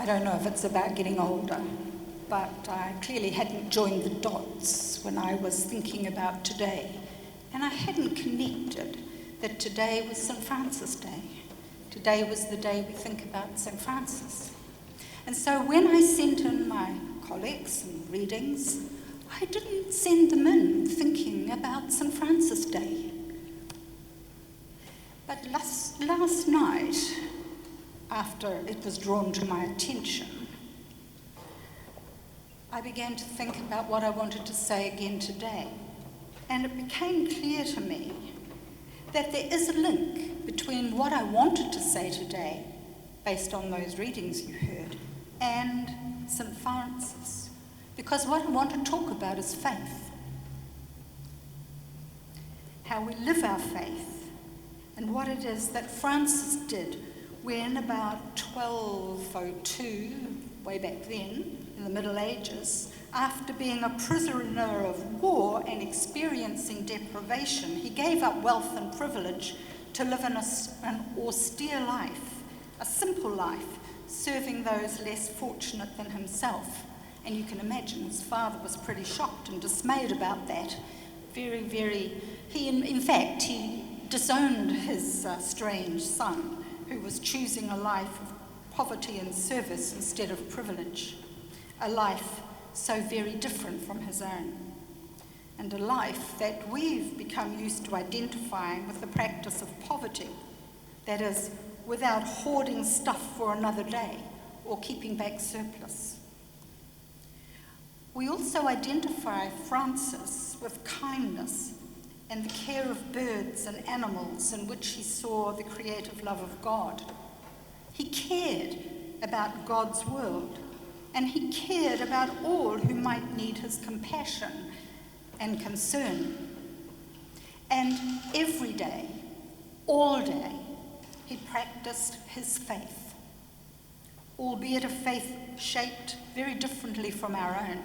don't know if it's about getting older, but I clearly hadn't joined the dots when I was thinking about today. And I hadn't connected that today was St. Francis Day. Today was the day we think about St. Francis. And so when I sent in my collects and readings, I didn't send them in thinking about St. Francis Day. But last night, after it was drawn to my attention, I began to think about what I wanted to say again today. And it became clear to me that there is a link between what I wanted to say today, based on those readings you heard, and St. Francis. Because what I want to talk about is faith. How we live our faith, and what it is that Francis did when about 1202, way back then, in the Middle Ages, after being a prisoner of war and experiencing deprivation, he gave up wealth and privilege to live in an austere life, a simple life, serving those less fortunate than himself. And you can imagine his father was pretty shocked and dismayed about that. In fact, he disowned his strange son, who was choosing a life of poverty and service instead of privilege, a life so very different from his own, and a life that we've become used to identifying with the practice of poverty, that is, without hoarding stuff for another day or keeping back surplus. We also identify Francis with kindness and the care of birds and animals, in which he saw the creative love of God. He cared about God's world, and he cared about all who might need his compassion and concern. And every day, all day, he practiced his faith, albeit a faith shaped very differently from our own.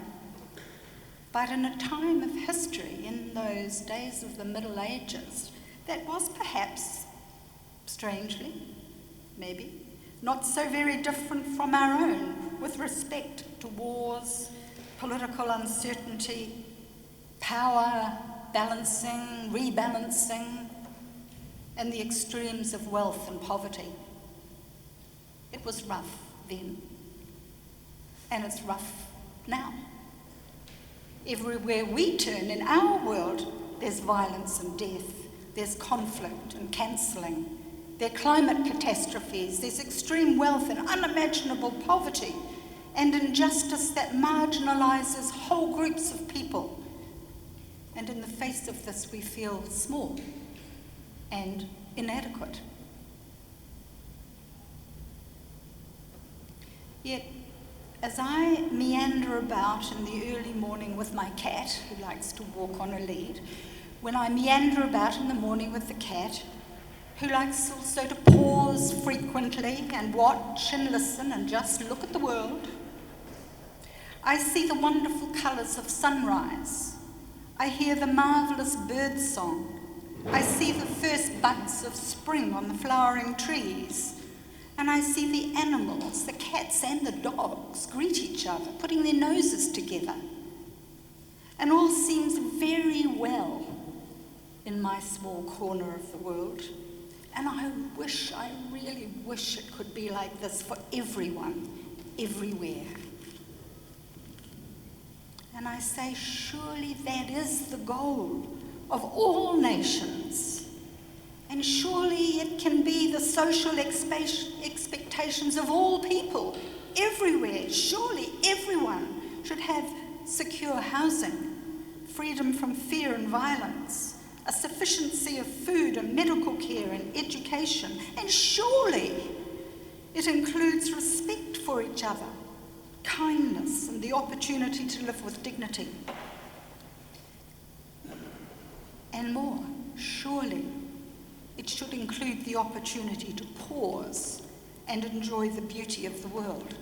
But in a time of history, in those days of the Middle Ages, that was perhaps, strangely, maybe, not so very different from our own with respect to wars, political uncertainty, power balancing, rebalancing, and the extremes of wealth and poverty. It was rough then, and it's rough now. Everywhere we turn in our world, there's violence and death, there's conflict and cancelling, there are climate catastrophes, there's extreme wealth and unimaginable poverty, and injustice that marginalises whole groups of people. And in the face of this, we feel small and inadequate. Yet, as I meander about in the early morning with my cat, who likes to walk on a lead, when I meander about in the morning with the cat, who likes also to pause frequently and watch and listen and just look at the world, I see the wonderful colours of sunrise. I hear the marvellous bird song. I see the first buds of spring on the flowering trees. And I see the animals, the cats and the dogs, greet each other, putting their noses together. And all seems very well in my small corner of the world. And I really wish it could be like this for everyone, everywhere. And I say, surely that is the goal of all nations. And surely it can be the social expectations of all people, everywhere. Surely everyone should have secure housing, freedom from fear and violence, a sufficiency of food and medical care and education. And surely it includes respect for each other, kindness, and the opportunity to live with dignity. And more, surely it should include the opportunity to pause and enjoy the beauty of the world.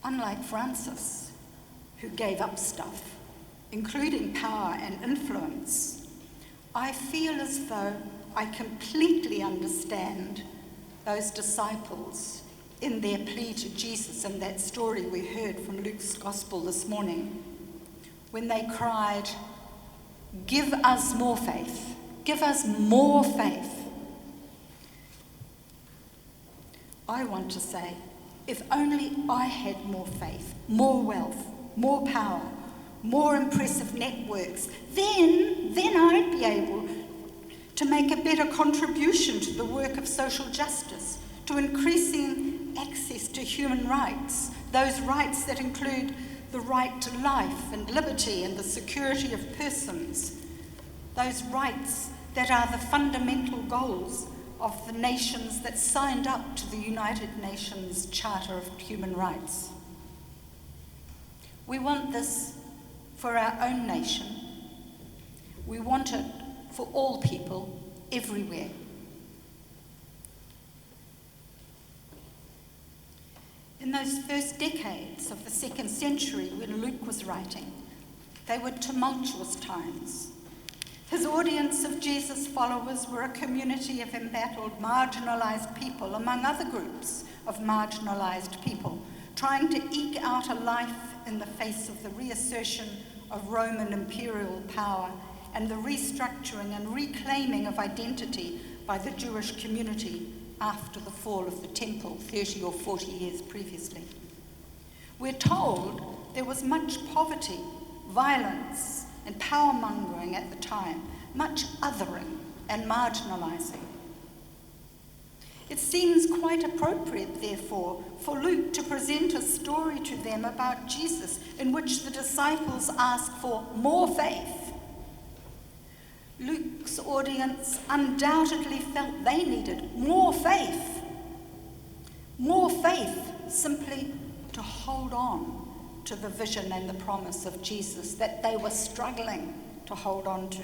Unlike Francis, who gave up stuff, including power and influence, I feel as though I completely understand those disciples in their plea to Jesus in that story we heard from Luke's Gospel this morning, when they cried, "Give us more faith, give us more faith." I want to say, if only I had more faith, more wealth, more power, more impressive networks, then I'd be able to make a better contribution to the work of social justice, to increasing access to human rights, those rights that include the right to life and liberty and the security of persons, those rights that are the fundamental goals of the nations that signed up to the United Nations Charter of Human Rights. We want this for our own nation. We want it for all people everywhere. In those first decades of the 2nd century when Luke was writing, they were tumultuous times. His audience of Jesus' followers were a community of embattled, marginalised people, among other groups of marginalised people, trying to eke out a life in the face of the reassertion of Roman imperial power and the restructuring and reclaiming of identity by the Jewish community after the fall of the temple 30 or 40 years previously. We're told there was much poverty, violence, and power-mongering at the time, much othering and marginalising. It seems quite appropriate, therefore, for Luke to present a story to them about Jesus in which the disciples ask for more faith. Luke's audience undoubtedly felt they needed more faith simply to hold on to the vision and the promise of Jesus that they were struggling to hold on to.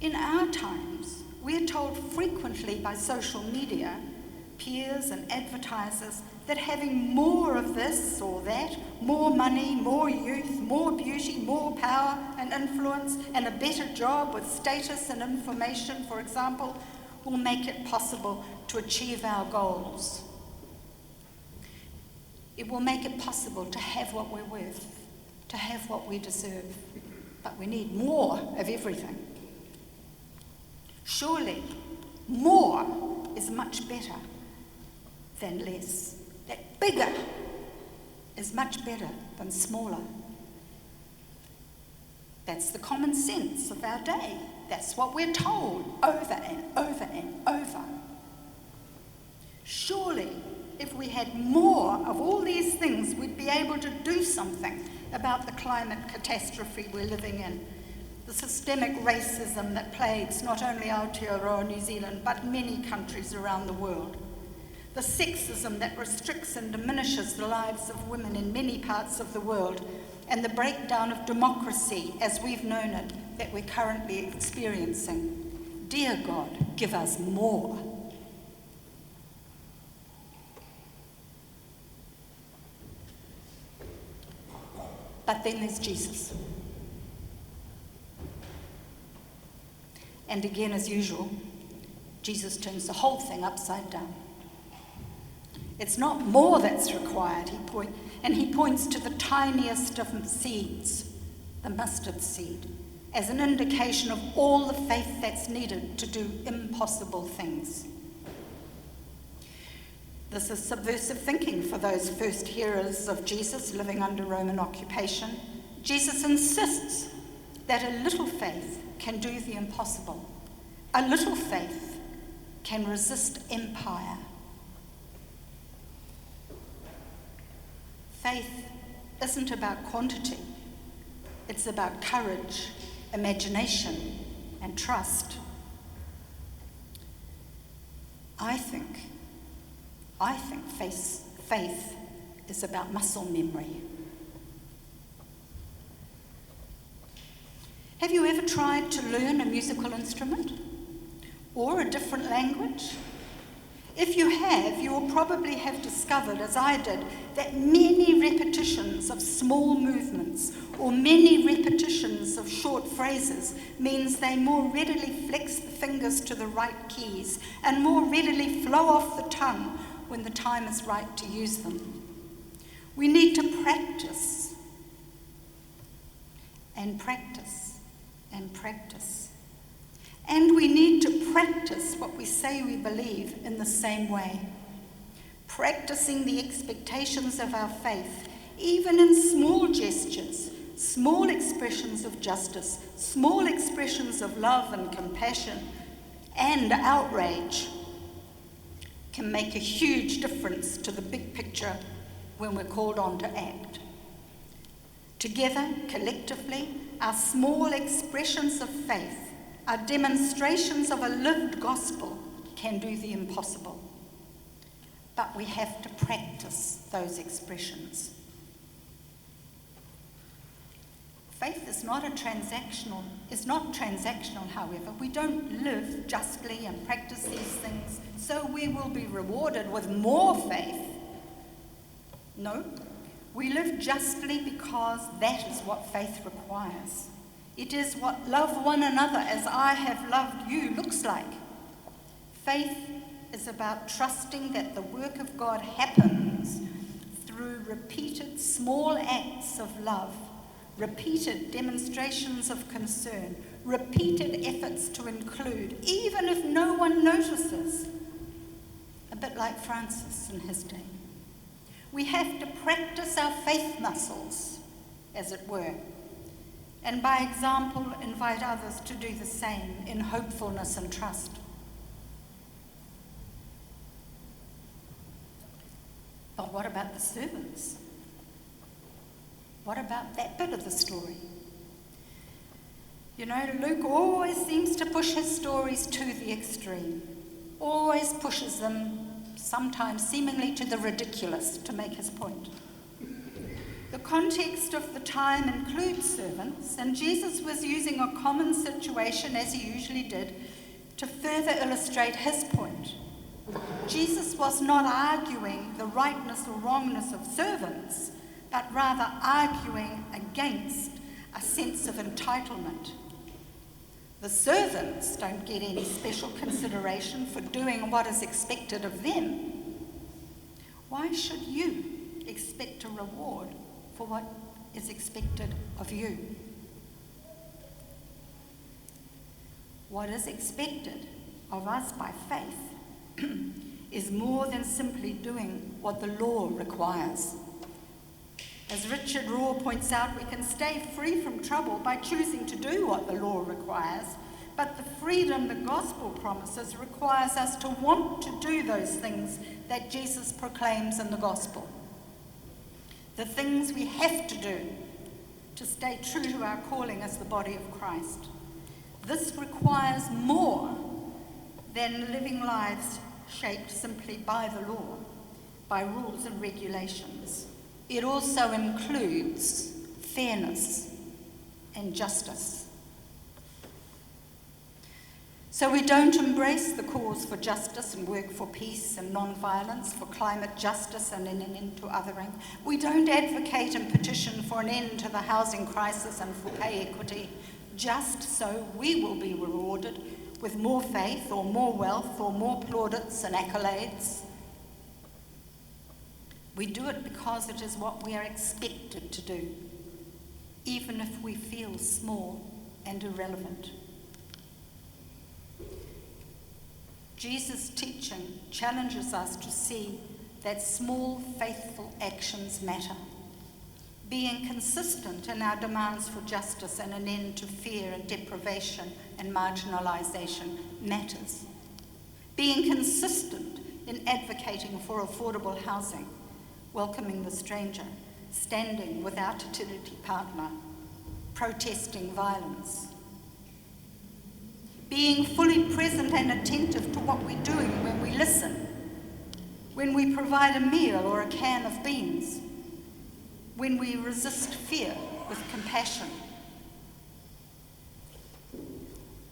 In our times, we are told frequently by social media, peers and advertisers, that having more of this or that, more money, more youth, more beauty, more power and influence, and a better job with status and information, for example, will make it possible to achieve our goals. It will make it possible to have what we're worth, to have what we deserve. But we need more of everything. Surely, more is much better than less. That bigger is much better than smaller. That's the common sense of our day. That's what we're told over and over and over. Surely, if we had more of all these things, we'd be able to do something about the climate catastrophe we're living in, the systemic racism that plagues not only Aotearoa, New Zealand, but many countries around the world, the sexism that restricts and diminishes the lives of women in many parts of the world, and the breakdown of democracy as we've known it that we're currently experiencing. Dear God, give us more. But then there's Jesus. And again, as usual, Jesus turns the whole thing upside down. It's not more that's required, he points to the tiniest of seeds, the mustard seed, as an indication of all the faith that's needed to do impossible things. This is subversive thinking for those first hearers of Jesus living under Roman occupation. Jesus insists that a little faith can do the impossible. A little faith can resist empire. Faith isn't about quantity. It's about courage, imagination, and trust. I think faith is about muscle memory. Have you ever tried to learn a musical instrument or a different language? If you have, you will probably have discovered, as I did, that many repetitions of small movements or many repetitions of short phrases means they more readily flex the fingers to the right keys and more readily flow off the tongue when the time is right to use them. We need to practice and practice and practice. And we need to practice what we say we believe in the same way. Practicing the expectations of our faith, even in small gestures, small expressions of justice, small expressions of love and compassion and outrage, can make a huge difference to the big picture when we're called on to act. Together, collectively, our small expressions of faith, our demonstrations of a lived gospel, can do the impossible. But we have to practice those expressions. Faith is not transactional, however. We don't live justly and practice these things so we will be rewarded with more faith. No, we live justly because that is what faith requires. It is what love one another as I have loved you looks like. Faith is about trusting that the work of God happens through repeated small acts of love, repeated demonstrations of concern, repeated efforts to include, even if no one notices. A bit like Francis in his day. We have to practice our faith muscles, as it were, and by example invite others to do the same in hopefulness and trust. But what about the servants? What about that bit of the story? You know, Luke always seems to push his stories to the extreme, always pushes them, sometimes seemingly to the ridiculous, to make his point. The context of the time includes servants, and Jesus was using a common situation, as he usually did, to further illustrate his point. Jesus was not arguing the rightness or wrongness of servants, but rather arguing against a sense of entitlement. The servants don't get any special consideration for doing what is expected of them. Why should you expect a reward for what is expected of you? What is expected of us by faith is more than simply doing what the law requires. As Richard Rohr points out, we can stay free from trouble by choosing to do what the law requires, but the freedom the gospel promises requires us to want to do those things that Jesus proclaims in the gospel. The things we have to do to stay true to our calling as the body of Christ. This requires more than living lives shaped simply by the law, by rules and regulations. It also includes fairness and justice. So we don't embrace the cause for justice and work for peace and non-violence, for climate justice and an end to othering. We don't advocate and petition for an end to the housing crisis and for pay equity, just so we will be rewarded with more faith or more wealth or more plaudits and accolades. We do it because it is what we are expected to do, even if we feel small and irrelevant. Jesus' teaching challenges us to see that small, faithful actions matter. Being consistent in our demands for justice and an end to fear and deprivation and marginalisation matters. Being consistent in advocating for affordable housing, welcoming the stranger, standing with our fertility partner, protesting violence. Being fully present and attentive to what we're doing when we listen, when we provide a meal or a can of beans, when we resist fear with compassion.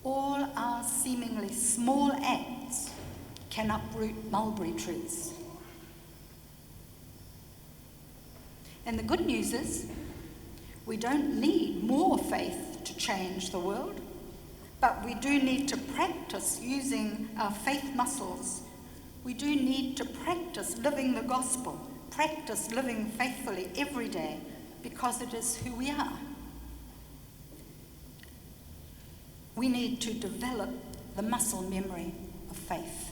All our seemingly small acts can uproot mulberry trees. And the good news is, we don't need more faith to change the world, but we do need to practice using our faith muscles. We do need to practice living the gospel, practice living faithfully every day, because it is who we are. We need to develop the muscle memory of faith.